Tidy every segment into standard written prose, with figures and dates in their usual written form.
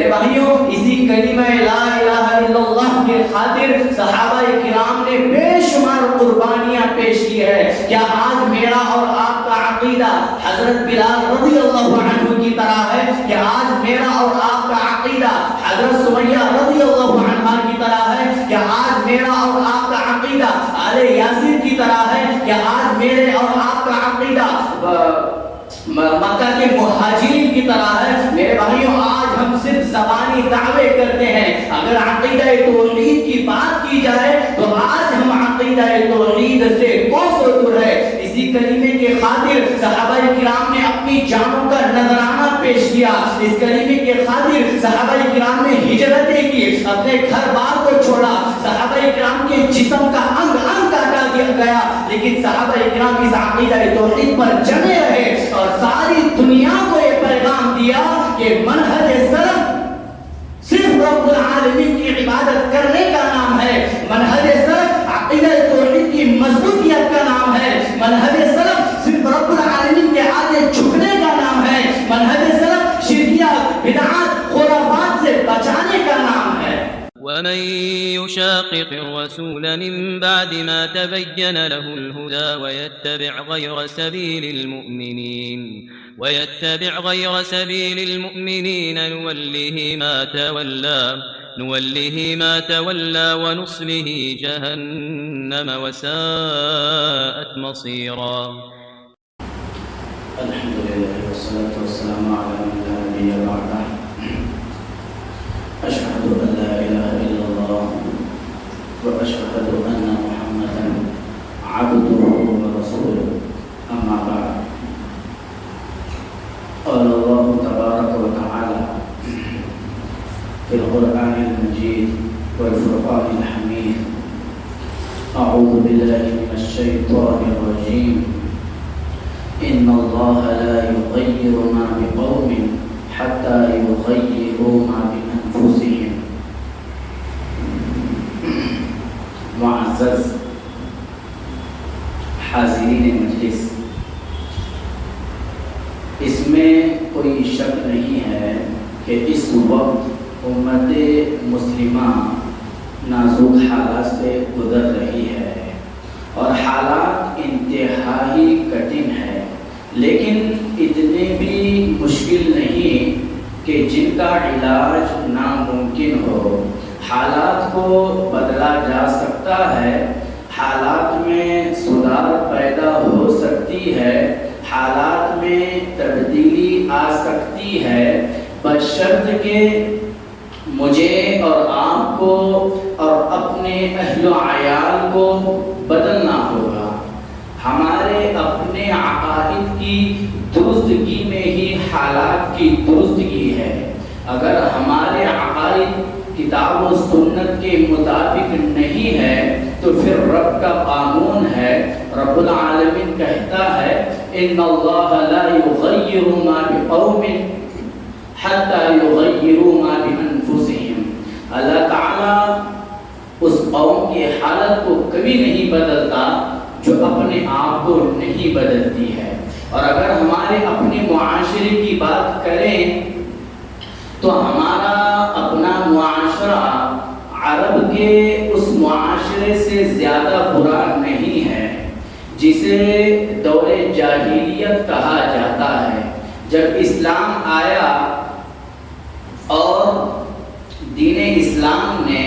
میرے بھائیوں اسی کلمہ لا الہ الا اللہ کے خاطر صحابہ کرام نے بے شمار قربانیاں پیش کی ہے. کیا آج میرا اور آپ کا عقیدہ حضرت بلال رضی اللہ عنہ کی طرح ہے؟ کیا آج میرا اور آپ کا عقیدہ حضرت سمیہ رضی اللہ عنہا کی طرح ہے؟ کیا آج میرا اور آپ کا عقیدہ آل یاسین کی طرح ہے؟ کیا آج میرے اور آپ کا عقیدہ مکہ کے مہاجرین کی طرح ہے؟ میرے بھائیوں آج ہم صرف زبانی دعوے کرتے ہیں. اگر عقیدہ توحید کی بات کی جائے تو آج ہم عقیدہ توحید سے کوسوں دور ہے. اسی کلمے کے خاطر صحابہ کرام نے اپنی جانوں کا نذرانہ پیش کیا. اس کلمے کے خاطر صحابہ کرام نے ہجرتیں کی, اپنے گھر بار کو چھوڑا. صحابہ کرام کے جسم کا انگ انگ کاٹا گیا, لیکن صحابہ کرام اس عقیدہ توحید پر جمے رہے اور ساری دنیا کو یہ پیغام دیا کہ منہج سلف صرف رب العالمین کی عبادت کرنے کا نام ہے. منہج سلف عقیدہ توحید کی مضبوطیت کا نام ہے. منہج سلف صرف رب العالمین کے آگے جھکنے کا نام ہے. منہج سلف شرکیات بدعات خرافات سے بچانے کا نام ہے. ومن يشاقق الرسول من بعد ما تبين له الهدى ويتبع غير سبيل المؤمنين نوله ما تولى ونصله جهنم وساءت مصيرا. الحمد لله والصلاة والسلام على من لا نبي بعده. أشهد أن لا إله إلا الله وأشهد أن محمدا عبده ورسوله. أما بعد قال الله تبارك وتعالى في القرآن المجيد والفرقان الحميد أعوذ بالله من الشيطان الرجيم إن الله لا يغير ما بقوم حتى يغيروا ما بأنفسهم. معزز حاضرین مجلس, اس میں کوئی شک نہیں ہے کہ اس وقت امت مسلمہ نازک حالات سے گزر رہی ہے اور حالات انتہائی کٹھن ہے, لیکن اتنے بھی مشکل نہیں کہ جن کا علاج ناممکن ہو. حالات کو بدلا جا سکتا ہے, حالات میں سدھار پیدا ہو سکتی ہے, حالات میں تبدیلی آ سکتی ہے, بشرط کہ مجھے اور آپ کو اور اپنے اہل و عیال کو بدلنا ہوگا. ہمارے اپنے عقائد کی درستگی میں ہی حالات کی درستگی ہے. اگر ہمارے عقائد کتاب و سنت کے مطابق نہیں ہے تو پھر رب کا قانون ہے. رب العالمین کہتا ہے ان اللہ لا یغیر ما بقوم حتی یغیروا ما بانفسهم. اللہ تعالی اس قوم کی حالت کو کبھی نہیں بدلتا جو اپنے آپ کو نہیں بدلتی ہے. اور اگر ہمارے اپنے معاشرے کی بات کریں تو ہمارا اپنا معاشرہ عرب کے اس معاشرے سے زیادہ برا نہیں ہے جسے دور جاہلیت کہا جاتا ہے. جب اسلام آیا اور دین اسلام نے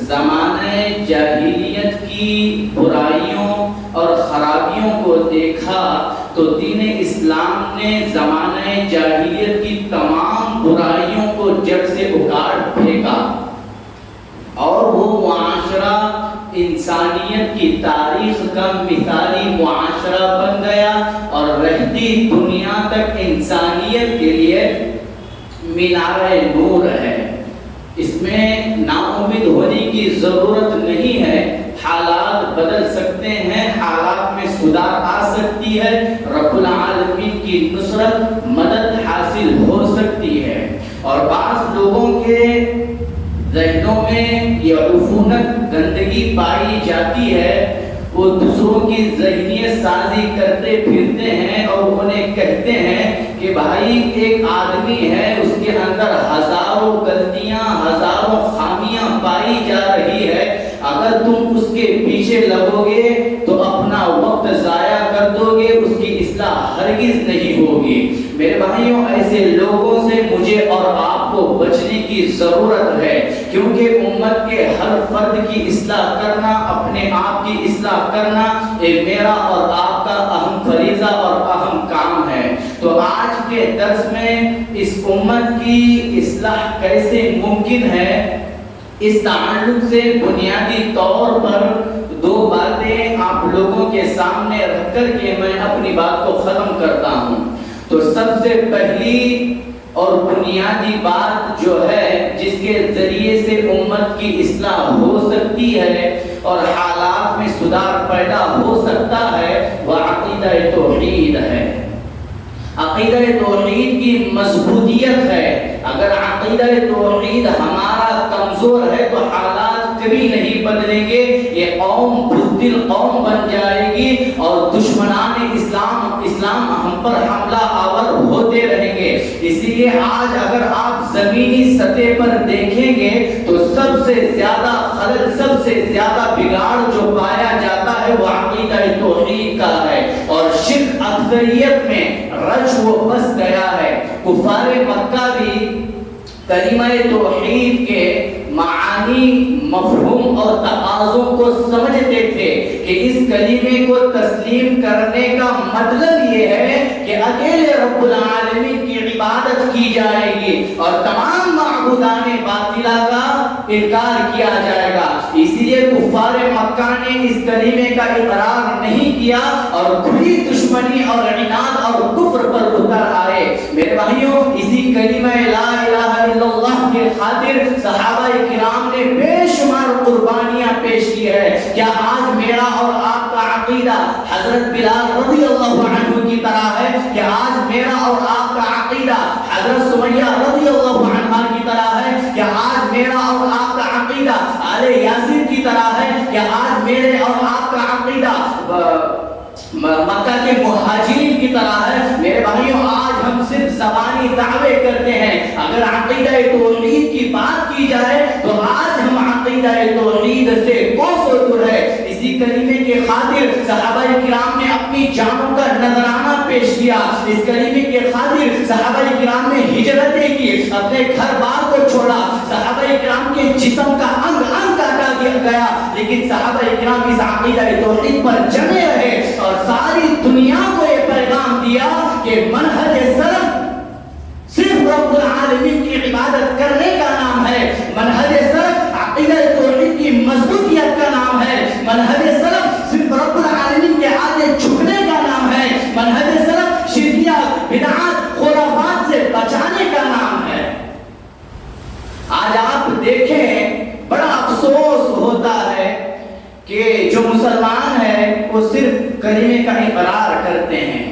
زمانہ جاہلیت کی برائیوں اور خرابیوں کو دیکھا تو دین اسلام نے زمانہ جاہلیت کی تمام برائیوں کو جڑ سے اکھاڑ پھینکا اور وہ معاشرہ انسانیت کی تاریخ کا مثالی معاشرہ بن گیا اور رہتی دنیا تک انسانیت کے لیے مینار نور ہے. اس میں ناامید ہونے کی ضرورت نہیں ہے. حالات بدل سکتے ہیں, حالات میں سدھار آ سکتی ہے, رب العالمین کی نصرت مدد حاصل ہو سکتی ہے. اور بعض لوگوں کے ذہنوں میں یہ عفونت گندگی پائی جاتی ہے, وہ دوسروں کی ذہنیت سازی کرتے پھرتے ہیں اور انہیں کہتے ہیں کہ بھائی ایک آدمی ہے, اس کے اندر ہزاروں ہی ہے، اگر تم اس کے پیچھے لگو گے تو اپنا وقت ضائع کر دو گے، اس کی اصلاح ہرگز نہیں ہوگی۔ میرے بھائیوں، ایسے لوگوں سے مجھے اور آپ کو بچنے کی ضرورت ہے، کیونکہ امت کے ہر فرد کی اصلاح کرنا، اپنے آپ کی اصلاح کرنا ایک میرا اور آپ کا اہم فریضہ اور اہم کام ہے۔ تو آج کے درس میں اس امت کی اصلاح کیسے ممکن ہے، اس تعلق سے بنیادی طور پر دو باتیں آپ لوگوں کے سامنے رکھ کر کے میں اپنی بات کو ختم کرتا ہوں۔ تو سب سے پہلی اور بنیادی بات جو ہے جس کے ذریعے سے امت کی اصلاح ہو سکتی ہے اور حالات میں سدھار پیدا ہو سکتا ہے، وہ عقیدہ توحید ہے۔ عقیدہ توحید کی مضبوطیت ہے۔ اگر عقیدہ توحید ہمارا کمزور ہے تو حالات کبھی نہیں بدلیں گے، یہ قوم بزدل قوم بن جائے گی اور دشمنان اسلام ہم پر حملہ آور ہوتے رہیں گے۔ اسی لیے آج اگر آپ زمینی سطح پر دیکھیں گے تو سب سے زیادہ خلل، سب سے زیادہ بگاڑ جو پایا جاتا ہے وہ عقیدہ توحید کا ہے، اور شرک اکثریت میں رچ و بس گیا ہے۔ کفار مکہ بھی کلمہ توحید کے معانی، مفہوم اور تقاضوں کو سمجھتے تھے کہ اس کلمے کو تسلیم کرنے کا مطلب یہ ہے کہ اکیلے رب العالمین کی عبادت کی جائے گی اور تمام معبودان باطلہ کا انکار کیا جائے گا۔ اسی لیے کفار مکہ نے اس کلمے کا اقرار نہیں کیا اور کھلی دشمنی اور عناد اور کفر پر اتر آئے۔ میرے بھائیوں، اسی کلمہ لا الہ الا اللہ کے خاطر صحابہ کرام نے بے شمار قربانیاں پیش کی ہے۔ کیا آج میرا اور آپ کا عقیدہ حضرت بلال رضی اللہ عنہ کی طرح ہے؟ کیا آج میرا اور آپ کا عقیدہ حضرت سمیہ رضی اللہ عنہ کی طرح ہے؟ کیا آج میرا اور آپ کا عقیدہ آل یاسر کی طرح ہے؟ کیا آج میرے اور آپ کا عقیدہ مکہ کے مہاجرین کی طرح ہے؟ میرے بھائیوں، آج ہم صرف زبانی دعوے کرتے ہیں، اگر عقیدہ توحید کی بات کی جائے تو آج ہم عقیدہ توحید سے کوسوں دور ہے۔ اسی کلمے کے خاطر صحابہ کرام نے اپنی جانوں کا نذرانہ پیش کیا، اس کلمے کے خاطر صحابہ کرام نے ہجرتیں کی، اپنے گھر بار کو چھوڑا، صحابہ کرام کے جسم کا انگ انگ کاٹا گیا، لیکن صحابہ کرام اس عقیدہ توحید پر جمے رہے اور ساری دنیا کو یہ پیغام دیا کہ منہج سلف صرف رب العالمین کی عبادت کرنے کا نام ہے، منہج سلف عقیدہ توحید کی مضبوطیت کا نام ہے، منہج سلف صرف رب العالمین کے آگے جھکنے کا نام ہے، منہج سلف شرکیات، بدعات، خرافات سے بچانے کا نام ہے۔ آج آپ دیکھیں، بڑا افسوس ہوتا ہے کہ جو مسلمان ہے وہ صرف کلمے کا اقرار کرتے ہیں،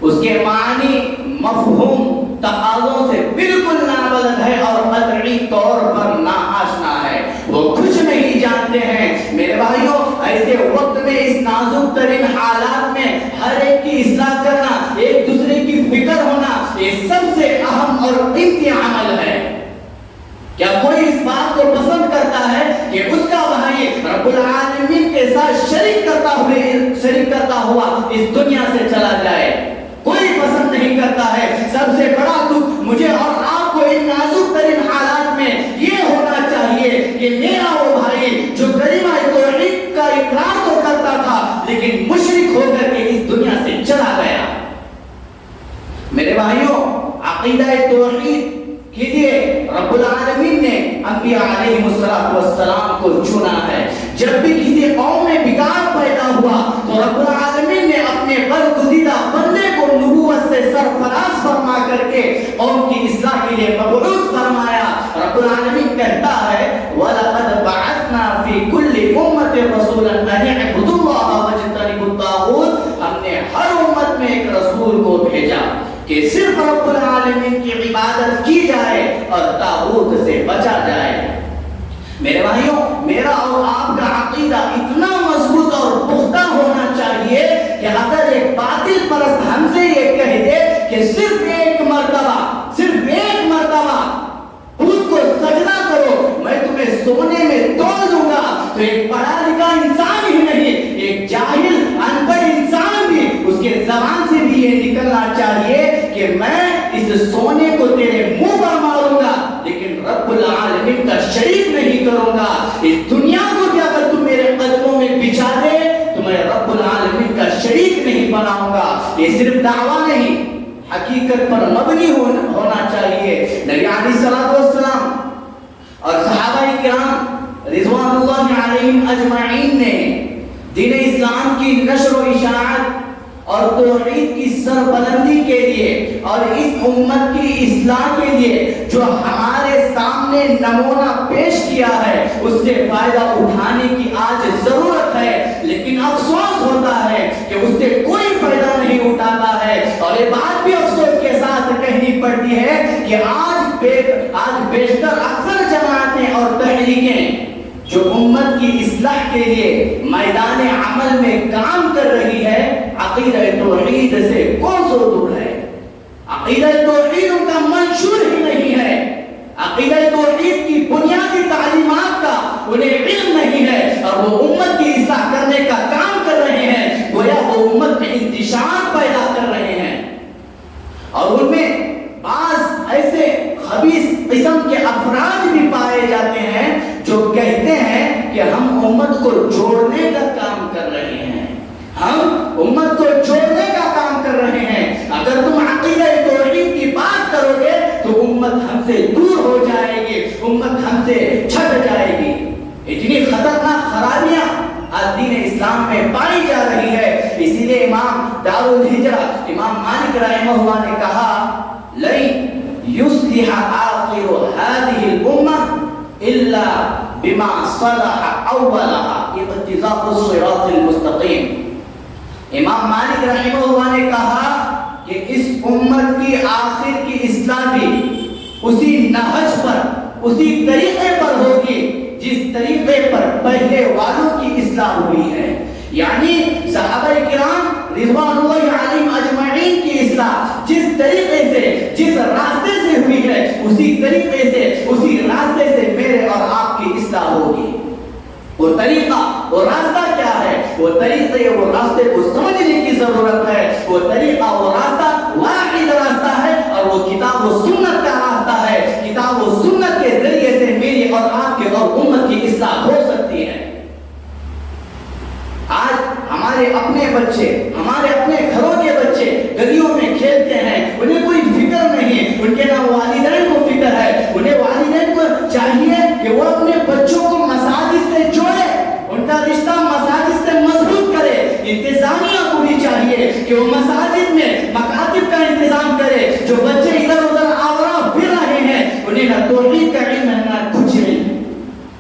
اس کے معنی، مفہوم، تقاضوں سے بالکل نابلد ہے اور قطعی طور پر ناآشنا ہے، وہ کچھ نہیں جانتے ہیں۔ میرے بھائیوں، ایسے وقت میں، اس نازک ترین حالات میں ہر ایک کی اصلاح کرنا، ایک دوسرے کی فکر ہونا، یہ سب سے اہم اور قیمتی عمل ہے۔ کیا کوئی اس بات کو پسند کرتا ہے کہ اس کا بھائی رب العالمین کے ساتھ شریک کرتا ہوا اس دنیا سے چلا جائے؟ کوئی پسند نہیں کرتا ہے۔ سب سے بڑا دکھ مجھے اور آپ کو ان نازک ترین حالات میں یہ ہونا چاہیے کہ میرا وہ بھائی جو کلمہ توحید کا اقرار تو کرتا تھا لیکن مشرک ہو کر کے اس دنیا سے چلا گیا۔ میرے بھائیوں، عقیدہ توحید کے لیے رب العالمین نے انبیاء علیہ السلام کو چنا ہے۔ جب بھی کسی قوم میں بگاڑ پیدا ہوا تو رب العالمین نے اپنے برگزیدہ بندے کو نبوت سے سرفراز فرما کر کے قوم کی اصلاح کے لیے مبعوث فرمایا۔ رب العالمین کہتا ہے وَلَقَدْ بَعَثْنَا فِي كُلِّ أُمَّةٍ رَسُولًا أَنِ اعْبُدُوا اللَّهَ وَاجْتَنِبُوا الطَّاغُوتَ، ہم نے ہر امت میں ایک رسول کو بھیجا کہ صرف رب العالمین کی عبادت کی جائے اور طاغوت سے بچا جائے۔ میرے بھائیوں، میرا اور آپ کا عقیدہ اتنا مضبوط اور پختہ ہونا چاہیے کہ اگر ایک باطل پرست ہم سے یہ کہہ دے کہ صرف ایک مرتبہ بت کو سجدہ کرو، میں تمہیں سونے میں تول دوں گا، نکلنا چاہیے کہ میں اس سونے کو تیرے منہ پر ماروں گا لیکن رب العالمین کا شریک نہیں کروں گا. اس دنیا کو بھی اگر تم میرے قدموں میں بچھا دے تو میں رب العالمین کا شریک نہیں بناؤں گا. یہ صرف دعویٰ نہیں، حقیقت پر مبنی ہونا چاہیے. نبی علیہ الصلوۃ والسلام اور صحابہ کرام رضوان اللہ علیہم اجمعین نے دین اسلام کی نشر و اشاعت اور توحید کی سربلندی کے لیے اور اس امت کی اصلاح کے لیے جو ہمارے سامنے نمونہ پیش کیا ہے اس سے فائدہ اٹھانے کی آج ضرورت ہے. لیکن افسوس ہوتا ہے کہ اس سے کوئی فائدہ نہیں اٹھاتا ہے. اور یہ بات بھی افسوس کے ساتھ کہنی پڑتی ہے کہ آج بیشتر اکثر جماعتیں اور تحریکیں جو امت کی اصلاح کے لیے میدان عمل میں کام کر رہی ہے عقیدہ توحید سے کون سو دور ہے. عقیدہ توحید ان کا منشور ہی نہیں ہے. عقیدہ توحید کی بنیادی تعلیمات کا انہیں علم نہیں ہے اور وہ امت کی اصلاح کرنے کا کام کر رہے ہیں. گویا وہ امت میں انتشار پیدا کر رہے ہیں اور ان میں بعض ایسے خبیث قسم کے افراد بھی پائے جاتے ہیں جو کہتے ہیں کہ ہم امت کو جوڑنے کا کام کر رہے ہیں. ہم امت کو جوڑنے کا کام کر رہے ہیں. اگر تم عقیدہ توحید کی بات کرو گے تو امت ہم سے دور ہو جائے گی، امت ہم سے چھٹ جائے گی. اتنی خطرناک خرابیاں آج دین اسلام میں پائی جا رہی ہے. اسی لیے امام دار الہجرہ امام مالک رحمہ اللہ نے کہا لَن يُصْلِحَ آخِرُ هَذِهِ الْأُمَّةِ إِلَّا بِمَا صَلَحَ أَوَّلَهَا اقتضاء الصراط المستقیم. امام مالک رحمہ اللہ نے کہا کہ اس امت کی آخر کی اصلاح بھی اسی نہج پر، اسی طریقے پر ہوگی جس طریقے پر پہلے والوں کی اصلاح ہوئی ہے. یعنی صحابہ کرام رضوان اللہ علیہم اجمعین کی اصلاح جس طریقے سے جس راستے سے ہوئی ہے اسی طریقے سے اسی راستے سے میرے اور آپ کی اصلاح ہوگی. وہ طریقہ وہ راستہ کیا ہے؟ وہ طریقے وہ راستے کو سمجھنے کی ضرورت ہے. وہ طریقہ وہ راستہ واحد راستہ ہے اور وہ کتاب و سنت کا راستہ ہے. کتاب و سنت کے ذریعے سے میری اور آپ کے اور امت کی اصلاح ہو سکتی ہے. آج ہمارے اپنے بچے، ہمارے اپنے گھروں کے بچے گلیوں میں کھیلتے ہیں، انہیں کوئی فکر نہیں. ان کے نہ والدین کو فکر ہے. انہیں والدین کو چاہیے کہ وہ اپنے بچوں کو مساجد سے جوڑے، ان کا رشتہ مساجد سے مضبوط کرے. انتظامیہ کو بھی چاہیے کہ وہ مساجد میں مکاتب کا انتظام کرے. جو بچے ادھر ادھر آورا پھر رہے ہیں انہیں نہ توحید کا علم ہے نہ کچھ نہیں.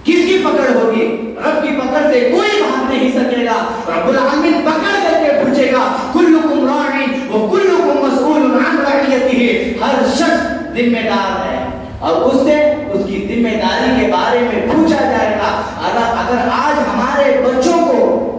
کس کی پکڑ ہوگی؟ رب کی پکڑ سے کوئی بھاگ نہیں سکے گا. رب العالمین پکڑ کر کے پوچھے گا کلکم راع و کلکم مسئول عن رعیتہ. ہر شخص ذمہ دار ہے اور اس سے اس کی ذمہ داری کے بارے میں پوچھا جائے گا. اگر آج ہمارے بچوں کو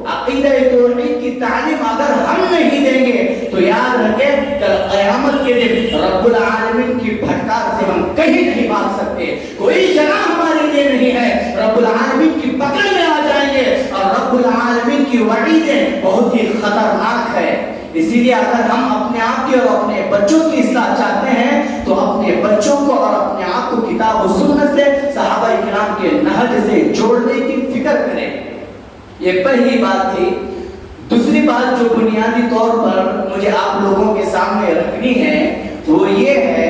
عقیدہ توحید کی تعلیم اگر ہم نہیں دیں گے تو یاد رکھیں کل قیامت کے دن رب العالمین کی پھٹکار سے ہم کہیں نہیں بھاگ سکتے. کوئی جگہ ہمارے لیے نہیں ہے. رب العالمین کی پکڑ میں آ جائیں گے اور رب العالمین کی وعیدیں بہت ہی خطرناک ہے. اسی لیے اگر ہم اپنے آپ کی اور اپنے بچوں کی اصلاح چاہتے ہیں تو اپنے بچوں کو اور اپنے آپ کو کتاب و سنت سے صحابہ کرام کے نہج سے جوڑنے کی فکر کریں. یہ پہلی بات تھی. دوسری بات جو بنیادی طور پر مجھے آپ لوگوں کے سامنے رکھنی ہے وہ یہ ہے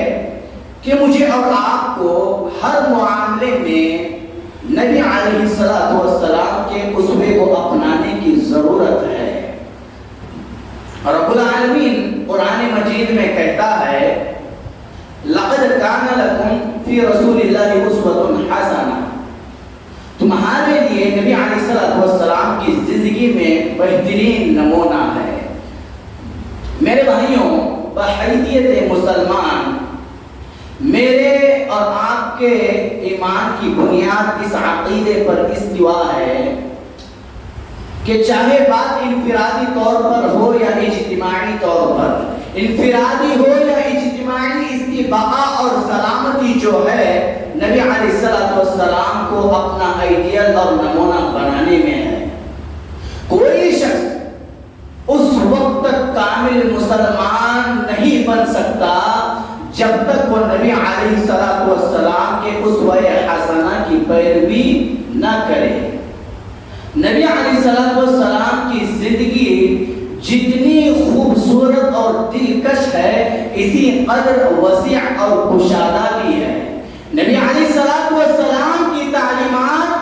کہ مجھے اور آپ کو ہر معاملے میں نبی علیہ الصلوۃ والسلام کے اسوے کو اپنانے کی ضرورت ہے. رب العالمین قرآن مجید میں کہتا ہے لقد کان لکم فی رسول اللہ اسوۃ حسنہ. تمہارے لیے نبی علیہ الصلوۃ والسلام کی زندگی میں بہترین نمونہ ہے. میرے بھائیوں، بحیثیت مسلمان میرے اور آپ کے ایمان کی بنیاد اس عقیدے پر استوا ہے کہ چاہے بات انفرادی طور پر ہو یا اجتماعی طور پر، انفرادی ہو یا اجتماعی، اس کی بقا اور سلامتی جو ہے نبی علیہ الصلوۃ والسلام کو اپنا آئیڈیل اور نمونہ بنانے میں ہے. کوئی شخص اس وقت تک کامل مسلمان نہیں بن سکتا جب تک وہ نبی علیہ السلام کے اسوہ حسنہ کی پیروی نہ کرے۔ نبی علیہ السلام کی زندگی جتنی خوبصورت اور دلکش ہے اسی قدر وسیع اور کشادہ بھی ہے۔ نبی علیہ السلام کی تعلیمات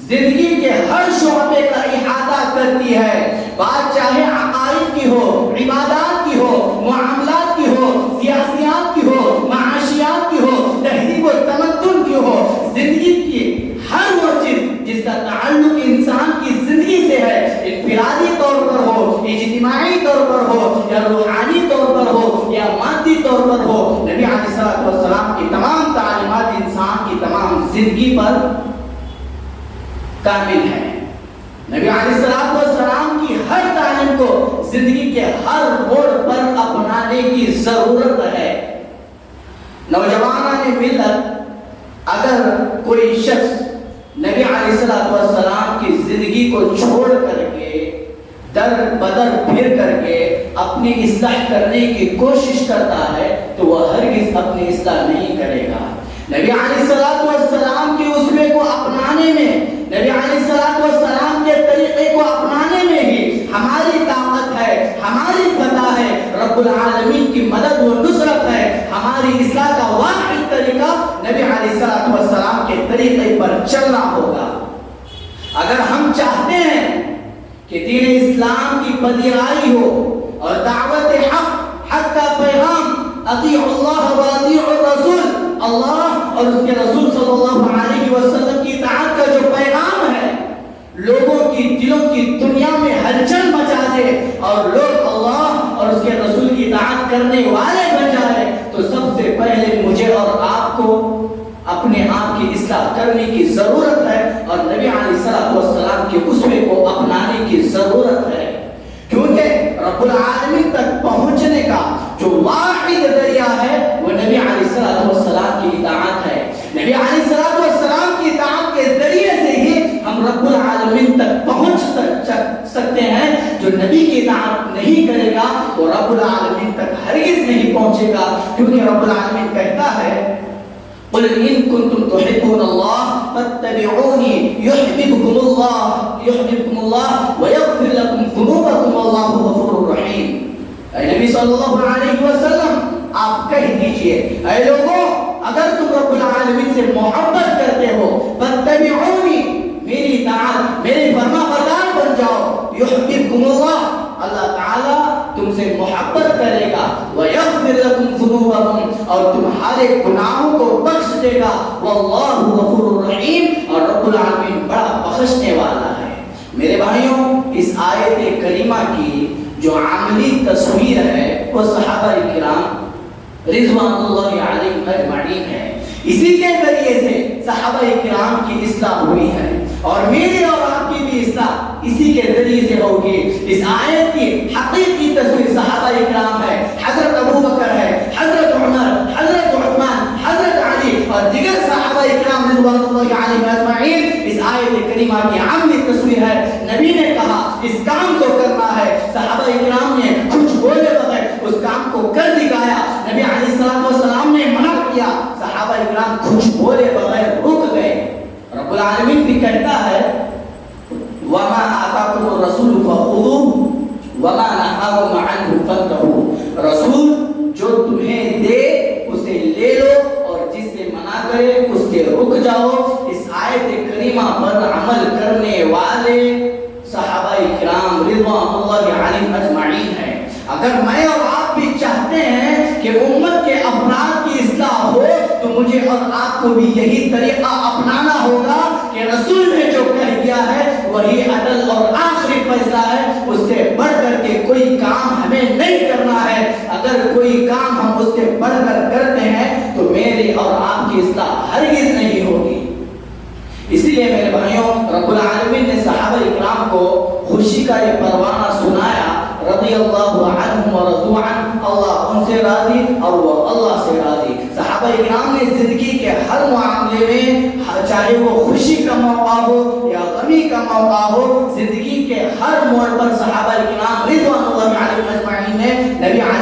زندگی کے ہر شعبے کا احاطہ کرتی ہے، بات چاہے عقائد کی ہو، عبادات کی ہو، معاملات کی ہو، سیاسیات کی ہو، معاشیات کی ہو، تہذیب و تمدن کی ہو، زندگی کی ہر وہ چیز جس کا تعلق انسان کی زندگی سے ہے، انفرادی طور پر ہو، اجتماعی طور پر ہو، یا روحانی طور پر ہو، یا مادی طور پر ہو، نبی علیہ السلام کی تمام تعلیمات انسان کی تمام زندگی پر کامل ہے۔ نبی علیہ السلام کی ہر تعلیم کو زندگی کے ہر موڑ پر اپنانے کی ضرورت ہے۔ نوجوانان ملت، اگر کوئی شخص نبی علیہ السلام کی زندگی کو چھوڑ کر کے در بدر پھر کر کے اپنی اصلاح کرنے کی کوشش کرتا ہے تو وہ ہرگز اپنی اصلاح نہیں کرے گا۔ نبی علیہ السلام کے اسوے کو اپنانے میں، نبی علیہ السلام کے طریقے کو اپنانے میں ہی ہماری طاقت ہے، ہماری فتح ہے، رب العالمین کی مدد و نصرت ہے۔ ہماری اصلاح کا واحد طریقہ نبی علیہ السلام کے طریقے پر چلنا ہوگا۔ اگر ہم چاہتے ہیں کہ دین اسلام کی پذیرائی ہو اور دعوت حق کا پیغام اطیعوا اللہ و اطیعوا الرسول، اللہ اور اس کے رسول صلی اللہ علیہ وسلم کی اطاعت کا جو پیغام ہے لوگوں کی دلوں کی دنیا میں ہلچل مچا دے اور لوگ اللہ اور اس کے رسول کی اطاعت کرنے والے بن جائے، تو سب سے پہلے مجھے اور آپ کو اپنے آپ کی اصلاح کرنے کی ضرورت ہے اور نبی علیہ السلام کے اسوے کو اپنانے کی ضرورت ہے، کیونکہ رب العالمین تک پہنچنے کا جو واحد ذریعہ ہے وہ نبی علیہ السلام کی اطاعت ہے۔ نبی علیہ السلام کی اطاعت کے ذریعے سے ہی ہم رب العالمین تک پہنچ سکتے ہیں۔ جو نبی کی اطاعت نہیں کرے گا وہ رب العالمین تک ہرگز نہیں پہنچے گا، کیونکہ رب العالمین کہتا ہے قل ان کنتم تحبون اللہ فاتبعونی یحببکم اللہ ویغفر لکم ذنوبکم واللہ غفور رحیم۔ اے نبی صلی اللہ علیہ وسلم آپ کہہ دیجئے اے لوگوں، اگر تم رب العالمین سے محبت کرتے ہو فاتبعونی، میری اطاعت میرے فرما بردار بن جاؤ، یحببکم اللہ، اللہ تعالیٰ تم سے محبت کرے گا، وَيَغْفِرْ لَكُمْ ذُنُوبَكُمْ، اور تمہارے گناہوں کو بخش دے گا، وَاللَّهُ غَفُورٌ رَحِيمٌ، اور رب العالمین بڑا بخشنے والا ہے۔ میرے بھائیوں، اس آیت کریمہ کی جو عملی تصویر ہے وہ صحابہ کرام رضوان اللہ علیہم اجمعین ہے۔ اسی کے ذریعے سے صحابہ کرام کی اصلاح ہوئی ہے اور میری اور آپ کی بھی اصلاح اسی کے ذریعے سے ہوگی۔ اس آیت کی حقیقی تصویر صحابہ کرام ہے، حضرت ابو بکر ہے، حضرت عمر، حضرت عثمان، حضرت علی اور دیگر صحابہ کرام رضوان اللہ علیہم اجمعین۔ اس آیت کریمہ کی عملی تصویر ہے، نبی نے کہا اس کام کو کرنا ہے، صحابہ کرام نے کچھ بولے بغیر اس کام کو کر دکھایا، نبی علیہ السلام نے منع کیا، صحابہ کرام کچھ بولے بغیر رک گئے۔ رب العالمین بھی کہتا ہے وَمَا آتَاكُمُ الرَّسُولُ فَخُذُوهُ وَمَا نَهَاكُمْ عَنْهُ فَانْتَهُوا، رسول جو تمہیں دے اسے لے لو اور جس سے منع کرے اس سے رک جاؤ۔ اس آیت کریمہ پر عمل کرنے والے صحابہ کرام رضوان اللہ علیہم اجمعین ہیں۔ اگر میں اور آپ بھی چاہتے ہیں کہ امت کے افراد کی اصلاح ہو تو مجھے اور آپ کو بھی یہی طریقہ اپنانا ہوگا کہ رسول نے جو کہہ دیا ہے وہی عدل اور آخری فیصلہ ہے، اس سے بڑھ کر کے کوئی کام ہمیں نہیں کرنا ہے۔ اگر کوئی کام ہم اس سے بڑھ کر کرتے ہیں تو میری اور آپ کی اصلاح ہرگز نہیں ہوگی۔ اسی لیے میرے بھائیوں، رب العالمین نے صحابہ کرام کو خوشی کا یہ پروانہ سنایا، رضی اللہ عنہم ورضوا عنہ، اللہ ان سے راضی اور وہ اللہ سے راضی۔ صحابہ کرام نے زندگی کے ہر معاملے میں، چاہے وہ خوشی کا موقع ہو یا غمی کا موقع ہو، زندگی کے ہر موڑ پر صحابہ کرام رضوان اللہ علیہم اجمعین